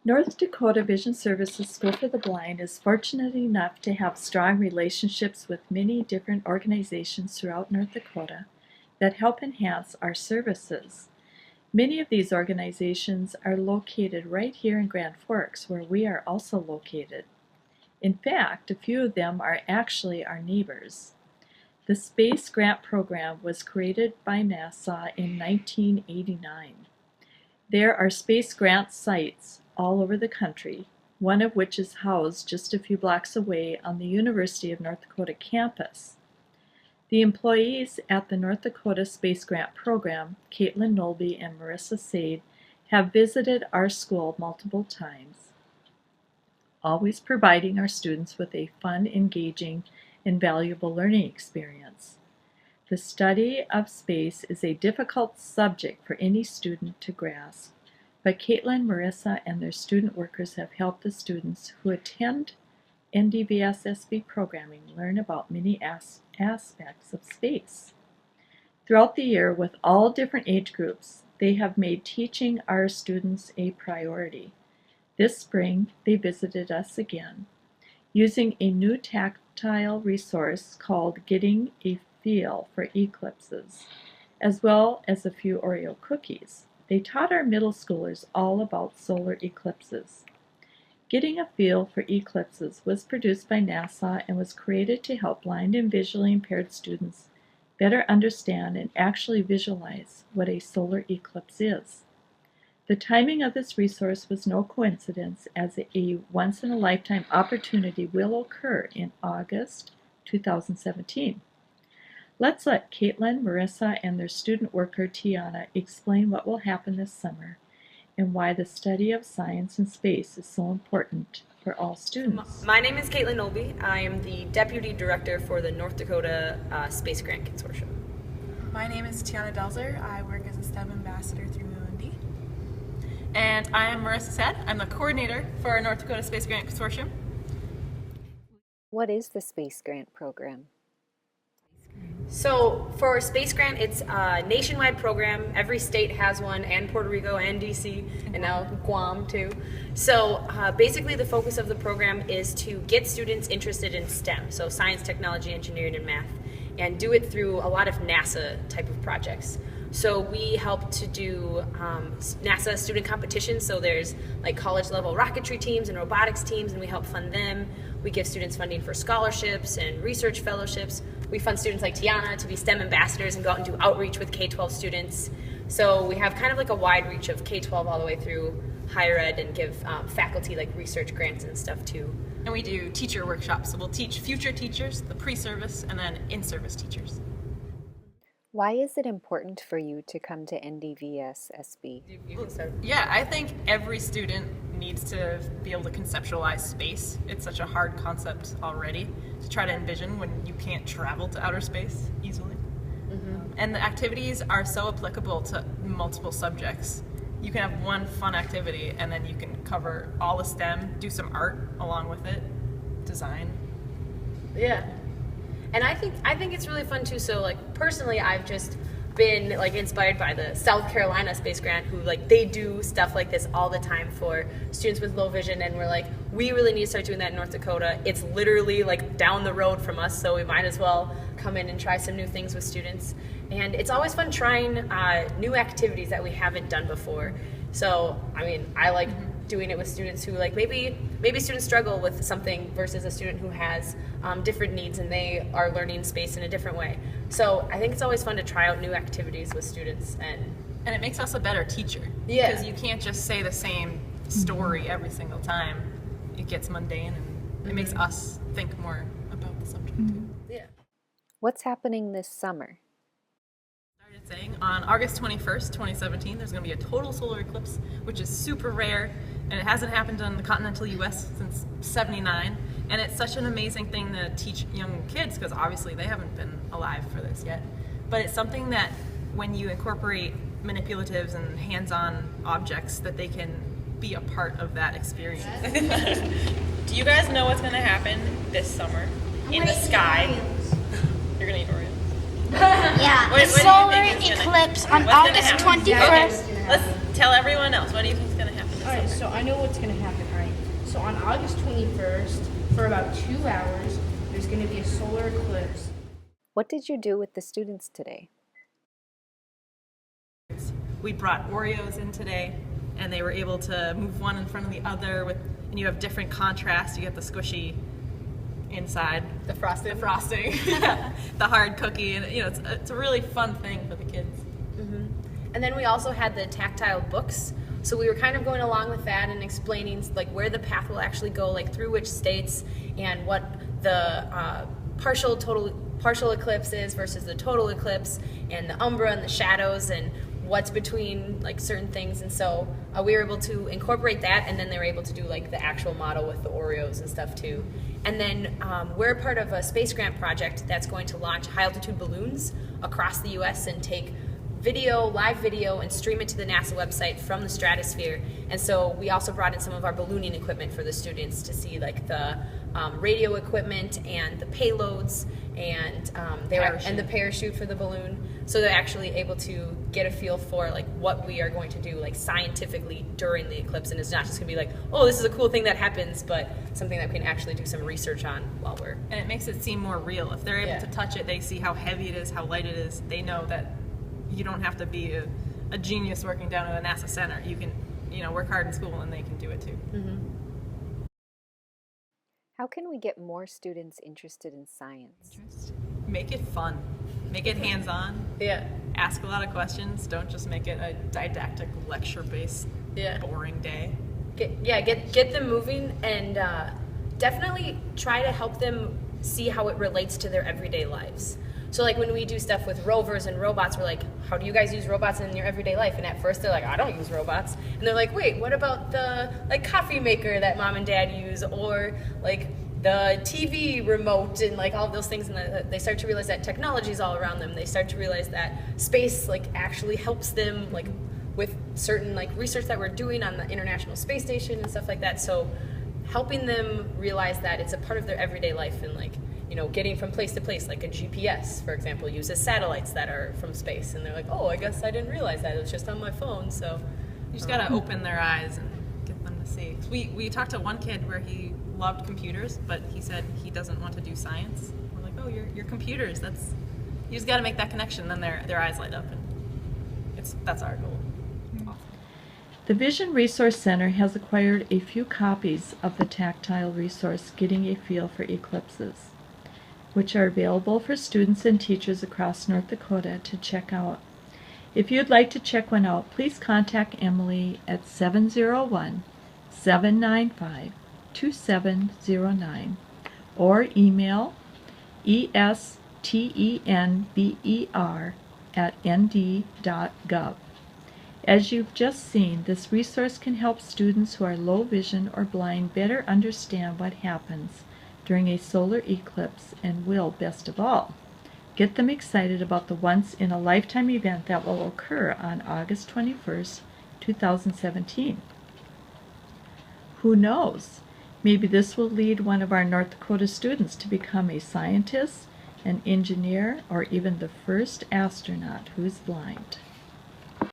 North Dakota Vision Services School for the Blind is fortunate enough to have strong relationships with many different organizations throughout North Dakota that help enhance our services. Many of these organizations are located right here in Grand Forks, where we are also located. In fact, a few of them are actually our neighbors. The Space Grant Program was created by NASA in 1989. There are space grant sites all over the country, one of which is housed just a few blocks away on the University of North Dakota campus. The employees at the North Dakota Space Grant Program, Caitlin Nolby and Marissa Sade, have visited our school multiple times, always providing our students with a fun, engaging, and valuable learning experience. The study of space is a difficult subject for any student to grasp, but Caitlin, Marissa, and their student workers have helped the students who attend NDVSSB programming learn about many aspects of space. Throughout the year, with all different age groups, they have made teaching our students a priority. This spring, they visited us again, using a new tactile resource called Getting a Feel for Eclipses, as well as a few Oreo cookies. They taught our middle schoolers all about solar eclipses. Getting a Feel for Eclipses was produced by NASA and was created to help blind and visually impaired students better understand and actually visualize what a solar eclipse is. The timing of this resource was no coincidence, as a once-in-a-lifetime opportunity will occur in August 2017. Let's let Caitlin, Marissa, and their student worker, Tiana, explain what will happen this summer and why the study of science and space is so important for all students. My name is Caitlin Nolby. I am the Deputy Director for the North Dakota Space Grant Consortium. My name is Tiana Delzer. I work as a STEM ambassador through OND. And I am Marissa Sade. I'm the coordinator for our North Dakota Space Grant Consortium. What is the Space Grant Program? So for our Space Grant, it's a nationwide program. Every state has one, and Puerto Rico, and DC, and now Guam too. So basically the focus of the program is to get students interested in STEM, so science, technology, engineering, and math, and do it through a lot of NASA type of projects. So we help to do NASA student competitions, so there's like college level rocketry teams and robotics teams, and we help fund them. We give students funding for scholarships and research fellowships. We fund students like Tiana to be STEM ambassadors and go out and do outreach with K-12 students. So we have kind of like a wide reach of K-12 all the way through higher ed, and give faculty like research grants and stuff too. And we do teacher workshops, so we'll teach future teachers, the pre-service, and then in-service teachers. Why is it important for you to come to NDVSSB? You can start. Yeah, I think every student needs to be able to conceptualize space. It's such a hard concept already to try to envision when you can't travel to outer space easily. And the activities are so applicable to multiple subjects. You can have one fun activity and then you can cover all the STEM, do some art along with it, design. Yeah. And I think it's really fun too. So like personally, I've just been like inspired by the South Carolina Space Grant, who like they do stuff like this all the time for students with low vision, and we're like, we really need to start doing that in North Dakota. It's literally like down the road from us, so we might as well come in and try some new things with students. And it's always fun trying new activities that we haven't done before. So I mean, I like doing it with students who like maybe students struggle with something versus a student who has different needs and they are learning space in a different way. So I think it's always fun to try out new activities with students, and it makes us a better teacher. Yeah. Because you can't just say the same story every single time. It gets mundane, and it makes us think more about the subject too. Yeah. What's happening this summer? Saying on August 21st, 2017, there's going to be a total solar eclipse, which is super rare, and it hasn't happened in the continental US since '79. And it's such an amazing thing to teach young kids, because obviously they haven't been alive for this yet. But it's something that when you incorporate manipulatives and hands-on objects, that they can be a part of that experience. Do you guys know what's going to happen this summer in the sky? You're going to eat Oreos? Yeah, What do you solar think is gonna- eclipse on what's gonna August happen? 21st. Okay, let's tell everyone else. What do you think is going to happen? Alright, so I know what's gonna happen, alright? So on August 21st, for about 2 hours, there's gonna be a solar eclipse. What did you do with the students today? We brought Oreos in today, and they were able to move one in front of the other and you have different contrast. You get the squishy inside, The frosting. the hard cookie, and it's a really fun thing for the kids. And then we also had the tactile books. So we were kind of going along with that and explaining like where the path will actually go, like through which states, and what the partial eclipse is versus the total eclipse, and the umbra and the shadows, and what's between like certain things. And so we were able to incorporate that, and then they were able to do like the actual model with the Oreos and stuff too. And then we're part of a space grant project that's going to launch high altitude balloons across the US and take live video, and stream it to the NASA website from the stratosphere. And so we also brought in some of our ballooning equipment for the students to see like the radio equipment and the payloads and the parachute for the balloon. So they're actually able to get a feel for like what we are going to do like scientifically during the eclipse, and it's not just gonna be like, oh, this is a cool thing that happens, but something that we can actually do some research on while we're. And it makes it seem more real. If they're able to touch it, they see how heavy it is, how light it is. They know that you don't have to be a genius working down at a NASA center. You can, work hard in school and they can do it too. How can we get more students interested in science? Make it fun. Make it hands-on. Yeah. Ask a lot of questions. Don't just make it a didactic, lecture-based, boring day. Get them moving, and definitely try to help them see how it relates to their everyday lives. So like when we do stuff with rovers and robots, we're like, how do you guys use robots in your everyday life? And at first they're like, I don't use robots. And they're like, wait, what about the like coffee maker that mom and dad use, or like the TV remote, and like all of those things? And they start to realize that technology is all around them. They start to realize that space like actually helps them like with certain like research that we're doing on the International Space Station and stuff like that. So helping them realize that it's a part of their everyday life, and like, getting from place to place, like a GPS, for example, uses satellites that are from space, and they're like, oh, I guess I didn't realize that. It's just on my phone. So you just gotta open their eyes and get them to see. We talked to one kid where he loved computers, but he said he doesn't want to do science. We're like, oh, you're computers. You just gotta make that connection. Then their eyes light up, and that's our goal. Awesome. The Vision Resource Center has acquired a few copies of the tactile resource, Getting a Feel for Eclipses, which are available for students and teachers across North Dakota to check out. If you'd like to check one out, please contact Emily at 701-795-2709 or email estenber@nd.gov. As you've just seen, this resource can help students who are low vision or blind better understand what happens during a solar eclipse, and will, best of all, get them excited about the once-in-a-lifetime event that will occur on August 21st, 2017. Who knows? Maybe this will lead one of our North Dakota students to become a scientist, an engineer, or even the first astronaut who's blind.